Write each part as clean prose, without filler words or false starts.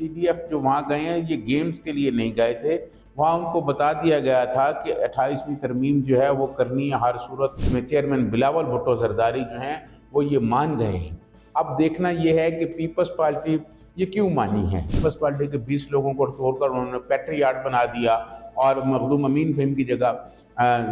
CDF جو وہاں گئے ہیں یہ گیمز کے لیے نہیں گئے تھے، وہاں ان کو بتا دیا گیا تھا کہ 28ویں ترمیم جو ہے وہ کرنی ہے ہر صورت میں۔ چیئرمین بلاول بھٹو زرداری جو ہیں وہ یہ مان گئے ہیں۔ اب دیکھنا یہ ہے کہ پیپلز پارٹی یہ کیوں مانی ہے۔ پیپلز پارٹی کے 20 لوگوں کو توڑ کر انہوں نے پیٹریاٹ بنا دیا اور مخدوم امین فہیم کی جگہ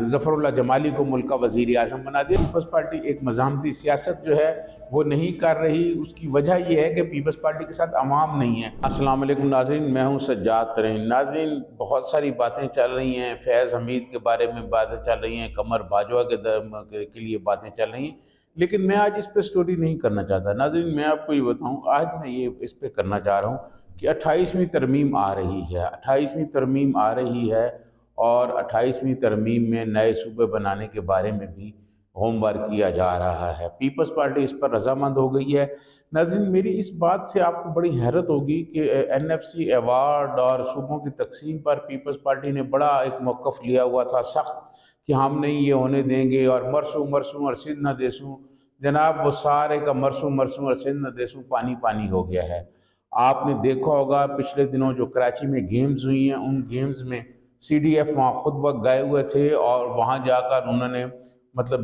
ظفر اللہ جمالی کو ملک کا وزیر اعظم بنا دیا۔ پیپلز پارٹی ایک مزاحمتی سیاست جو ہے وہ نہیں کر رہی، اس کی وجہ یہ ہے کہ پیپلز پارٹی کے ساتھ عوام نہیں ہے۔ السلام علیکم ناظرین، میں ہوں سجاد ترین۔ ناظرین، بہت ساری باتیں چل رہی ہیں، فیض حمید کے بارے میں باتیں چل رہی ہیں، قمر باجوہ کے لیے باتیں چل رہی ہیں، لیکن میں آج اس پہ سٹوری نہیں کرنا چاہتا۔ ناظرین، میں آپ کو یہ بتاؤں، آج میں یہ اس پہ کرنا چاہ رہا ہوں کہ 28ویں ترمیم آ رہی ہے، 28ویں ترمیم آ رہی ہے اور 28ویں ترمیم میں نئے صوبے بنانے کے بارے میں بھی ہوم ورک کیا جا رہا ہے۔ پیپلز پارٹی اس پر رضامند ہو گئی ہے۔ ناظرین، میری اس بات سے آپ کو بڑی حیرت ہوگی کہ NFC ایوارڈ اور صوبوں کی تقسیم پر پیپلز پارٹی نے بڑا ایک موقف لیا ہوا تھا سخت کہ ہم نہیں یہ ہونے دیں گے، اور مرسوں اور سندھ نہ دیسوں۔ جناب، وہ سارے کا مرسوں اور سندھ نہ دیسوں پانی پانی ہو گیا ہے۔ آپ نے دیکھا ہوگا پچھلے دنوں جو کراچی میں گیمز ہوئی ہیں، ان گیمز میں CDF وہاں خود وقت گئے ہوئے تھے اور وہاں جا کر انہوں نے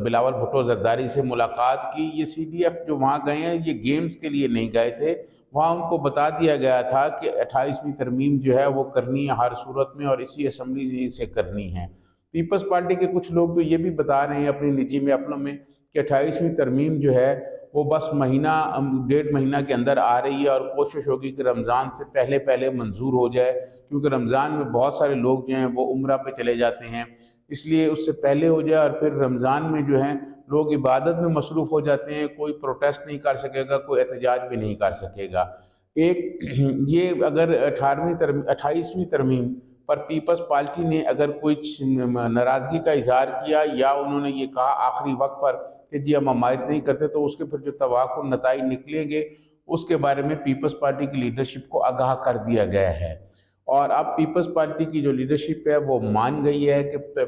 بلاول بھٹو زرداری سے ملاقات کی۔ یہ CDF جو وہاں گئے ہیں یہ گیمز کے لیے نہیں گئے تھے، وہاں ان کو بتا دیا گیا تھا کہ 28ویں ترمیم جو ہے وہ کرنی ہے ہر صورت میں اور اسی اسمبلی سے کرنی ہے۔ پیپلز پارٹی کے کچھ لوگ تو یہ بھی بتا رہے ہیں اپنی نجی محفلوں میں کہ 28ویں ترمیم جو ہے وہ بس ڈیڑھ مہینہ کے اندر آ رہی ہے اور کوشش ہوگی کہ رمضان سے پہلے منظور ہو جائے، کیونکہ رمضان میں بہت سارے لوگ جو ہیں وہ عمرہ پہ چلے جاتے ہیں، اس لیے اس سے پہلے ہو جائے، اور پھر رمضان میں جو ہیں لوگ عبادت میں مصروف ہو جاتے ہیں، کوئی پروٹیسٹ نہیں کر سکے گا، کوئی احتجاج بھی نہیں کر سکے گا۔ یہ اگر 28ویں ترمیم پر پیپلز پارٹی نے اگر کوئی ناراضگی کا اظہار کیا یا انہوں نے یہ کہا آخری وقت پر کہ جی ہم حمایت نہیں کرتے، تو اس کے پھر جو توقع نتائج نکلیں گے اس کے بارے میں پیپلز پارٹی کی لیڈرشپ کو آگاہ کر دیا گیا ہے۔ اور اب پیپلز پارٹی کی جو لیڈرشپ ہے وہ مان گئی ہے کہ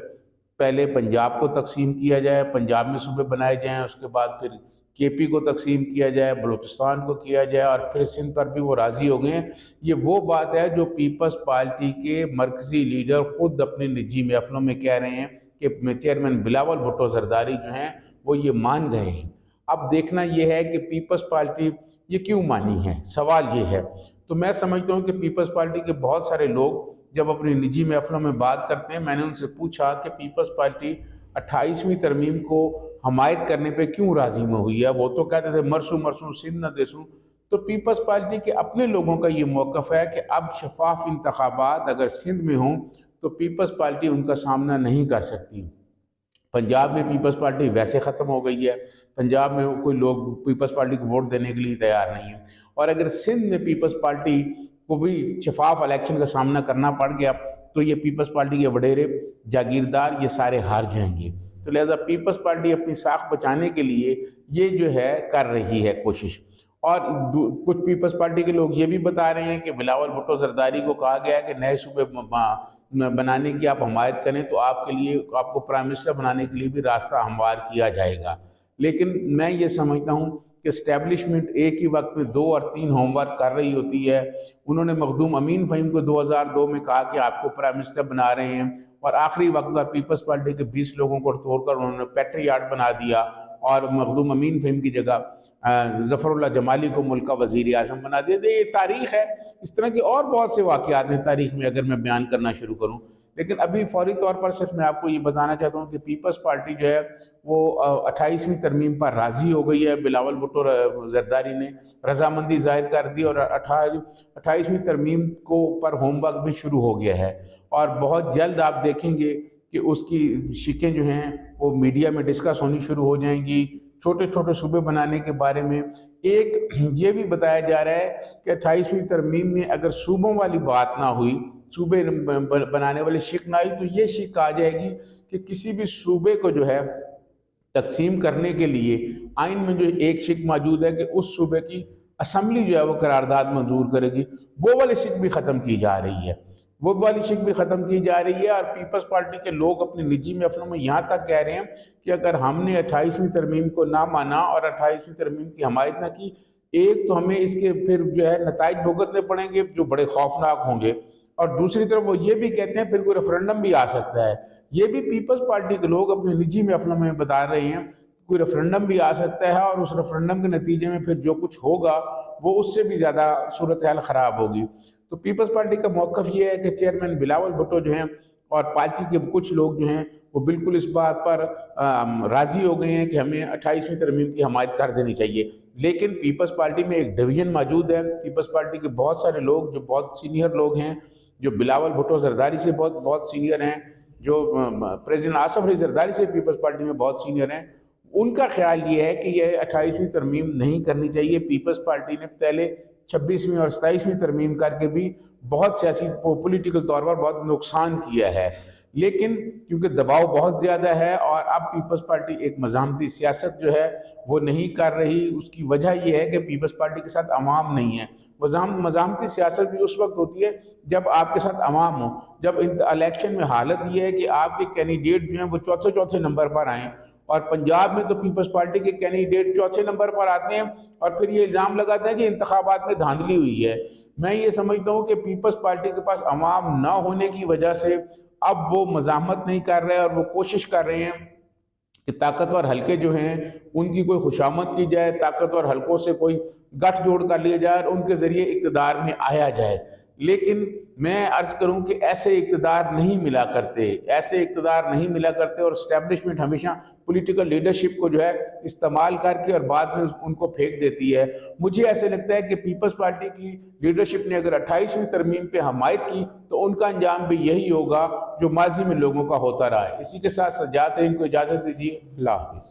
پہلے پنجاب کو تقسیم کیا جائے، پنجاب میں صوبے بنائے جائیں، اس کے بعد پھر KP کو تقسیم کیا جائے، بلوچستان کو کیا جائے، اور پھر سندھ پر بھی وہ راضی ہو گئے ہیں۔ یہ وہ بات ہے جو پیپلز پارٹی کے مرکزی لیڈر خود اپنے نجی محفلوں میں کہہ رہے ہیں کہ چیئرمین بلاول بھٹو زرداری جو ہیں وہ یہ مان گئے ہیں۔ اب دیکھنا یہ ہے کہ پیپلز پارٹی یہ کیوں مانی ہے، سوال یہ ہے۔ تو میں سمجھتا ہوں کہ پیپلز پارٹی کے بہت سارے لوگ جب اپنی نجی محفلوں میں بات کرتے ہیں، میں نے ان سے پوچھا کہ پیپلز پارٹی 28ویں ترمیم کو حمایت کرنے پہ کیوں راضی میں ہوئی ہے۔ وہ تو کہتے تھے مرسوں سندھ نہ دیسوں۔ تو پیپلز پارٹی کے اپنے لوگوں کا یہ موقف ہے کہ اب شفاف انتخابات اگر سندھ میں ہوں تو پیپلز پارٹی ان کا سامنا نہیں کر سکتی۔ پنجاب میں پیپلز پارٹی ویسے ختم ہو گئی ہے، پنجاب میں کوئی لوگ پیپلز پارٹی کو ووٹ دینے کے لیے تیار نہیں ہیں، اور اگر سندھ میں پیپلز پارٹی کو بھی شفاف الیکشن کا سامنا کرنا پڑ گیا تو یہ پیپلز پارٹی کے وڈیرے جاگیردار یہ سارے ہار جائیں گے۔ تو لہذا پیپلز پارٹی اپنی ساکھ بچانے کے لیے یہ جو ہے کر رہی ہے کوشش۔ اور کچھ پیپلز پارٹی کے لوگ یہ بھی بتا رہے ہیں کہ بلاول بھٹو زرداری کو کہا گیا ہے کہ نئے صوبے بنانے کی آپ حمایت کریں تو آپ کو پرائم منسٹر بنانے کے لیے بھی راستہ ہموار کیا جائے گا۔ لیکن میں یہ سمجھتا ہوں کہ اسٹیبلشمنٹ ایک ہی وقت میں 2 اور 3 ہوم ورک کر رہی ہوتی ہے۔ انہوں نے مخدوم امین فہیم کو 2002 میں کہا کہ آپ کو پرائم منسٹر بنا رہے ہیں، اور آخری وقت پر پیپلز پارٹی کے 20 لوگوں کو توڑ کر انہوں نے پیٹریاٹ بنا دیا اور مخدوم امین فہیم کی جگہ ظفر اللہ جمالی کو ملک کا وزیر اعظم بنا دیا۔ یہ تاریخ ہے، اس طرح کے اور بہت سے واقعات ہیں تاریخ میں اگر میں بیان کرنا شروع کروں، لیکن ابھی فوری طور پر صرف میں آپ کو یہ بتانا چاہتا ہوں کہ پیپلز پارٹی جو ہے وہ 28ویں ترمیم پر راضی ہو گئی ہے۔ بلاول بھٹو زرداری نے رضامندی ظاہر کر دی اور 28ویں ترمیم پر ہوم ورک بھی شروع ہو گیا ہے، اور بہت جلد آپ دیکھیں گے کہ اس کی شکیں جو ہیں وہ میڈیا میں ڈسکس ہونی شروع ہو جائیں گی۔ چھوٹے صوبے بنانے کے بارے میں ایک یہ بھی بتایا جا رہا ہے کہ 28ویں ترمیم میں اگر صوبوں والی بات نہ ہوئی، صوبے بنانے والی شک نہ آئی، تو یہ شک آ جائے گی کہ کسی بھی صوبے کو جو ہے تقسیم کرنے کے لیے آئین میں جو ایک شک موجود ہے کہ اس صوبے کی اسمبلی جو ہے وہ قرارداد منظور کرے گی، وہ والی شک بھی ختم کی جا رہی ہے، اور پیپلز پارٹی کے لوگ اپنی نجی محفلوں میں یہاں تک کہہ رہے ہیں کہ اگر ہم نے 28ویں ترمیم کو نہ مانا اور 28ویں ترمیم کی حمایت نہ کی، ایک تو ہمیں اس کے پھر جو ہے نتائج بھگتنے پڑیں گے جو بڑے خوفناک ہوں گے، اور دوسری طرف وہ یہ بھی کہتے ہیں پھر کوئی ریفرنڈم بھی آ سکتا ہے۔ یہ بھی پیپلز پارٹی کے لوگ اپنے نجی محفلوں میں بتا رہے ہیں، کوئی ریفرنڈم بھی آ سکتا ہے اور اس ریفرنڈم کے نتیجے میں پھر جو کچھ ہوگا وہ اس سے بھی زیادہ صورتحال خراب ہوگی۔ تو پیپلز پارٹی کا موقف یہ ہے کہ چیئرمین بلاول بھٹو جو ہیں اور پارٹی کے کچھ لوگ جو ہیں وہ بالکل اس بات پر راضی ہو گئے ہیں کہ ہمیں 28ویں ترمیم کی حمایت کر دینی چاہیے، لیکن پیپلز پارٹی میں ایک ڈویژن موجود ہے۔ پیپلز پارٹی کے بہت سارے لوگ جو بہت سینئر لوگ ہیں، جو بلاول بھٹو زرداری سے بہت سینئر ہیں، جو پریزیڈنٹ آصف علی زرداری سے پیپلز پارٹی میں بہت سینئر ہیں، ان کا خیال یہ ہے کہ یہ 28ویں ترمیم نہیں کرنی چاہیے۔ پیپلز پارٹی نے پہلے 26ویں اور 27ویں ترمیم کر کے بھی بہت سیاسی پولیٹیکل طور پر بہت نقصان کیا ہے، لیکن کیونکہ دباؤ بہت زیادہ ہے اور اب پیپلز پارٹی ایک مزاحمتی سیاست جو ہے وہ نہیں کر رہی، اس کی وجہ یہ ہے کہ پیپلز پارٹی کے ساتھ عوام نہیں ہے۔ مزاحمتی سیاست بھی اس وقت ہوتی ہے جب آپ کے ساتھ عوام ہو، جب الیکشن میں حالت یہ ہے کہ آپ کے کینڈیڈیٹ جو ہیں وہ چوتھے نمبر پر آئیں، اور پنجاب میں تو پیپلز پارٹی کے کینڈیڈیٹ چوتھے نمبر پر آتے ہیں اور پھر یہ الزام لگاتے ہیں کہ انتخابات میں دھاندلی ہوئی ہے۔ میں یہ سمجھتا ہوں کہ پیپلز پارٹی کے پاس عوام نہ ہونے کی وجہ سے اب وہ مزاحمت نہیں کر رہے اور وہ کوشش کر رہے ہیں کہ طاقتور حلقے جو ہیں ان کی کوئی خوشامد کی جائے، طاقتور حلقوں سے کوئی گٹھ جوڑ کر لیا جائے اور ان کے ذریعے اقتدار میں آیا جائے۔ لیکن میں عرض کروں کہ ایسے اقتدار نہیں ملا کرتے، اور اسٹیبلشمنٹ ہمیشہ پولیٹیکل لیڈرشپ کو جو ہے استعمال کر کے اور بعد میں ان کو پھینک دیتی ہے۔ مجھے ایسے لگتا ہے کہ پیپلز پارٹی کی لیڈرشپ نے اگر 28ویں ترمیم پہ حمایت کی تو ان کا انجام بھی یہی ہوگا جو ماضی میں لوگوں کا ہوتا رہا ہے۔ اسی کے ساتھ سجاتے ہیں، ان کو اجازت دیجیے، اللہ حافظ۔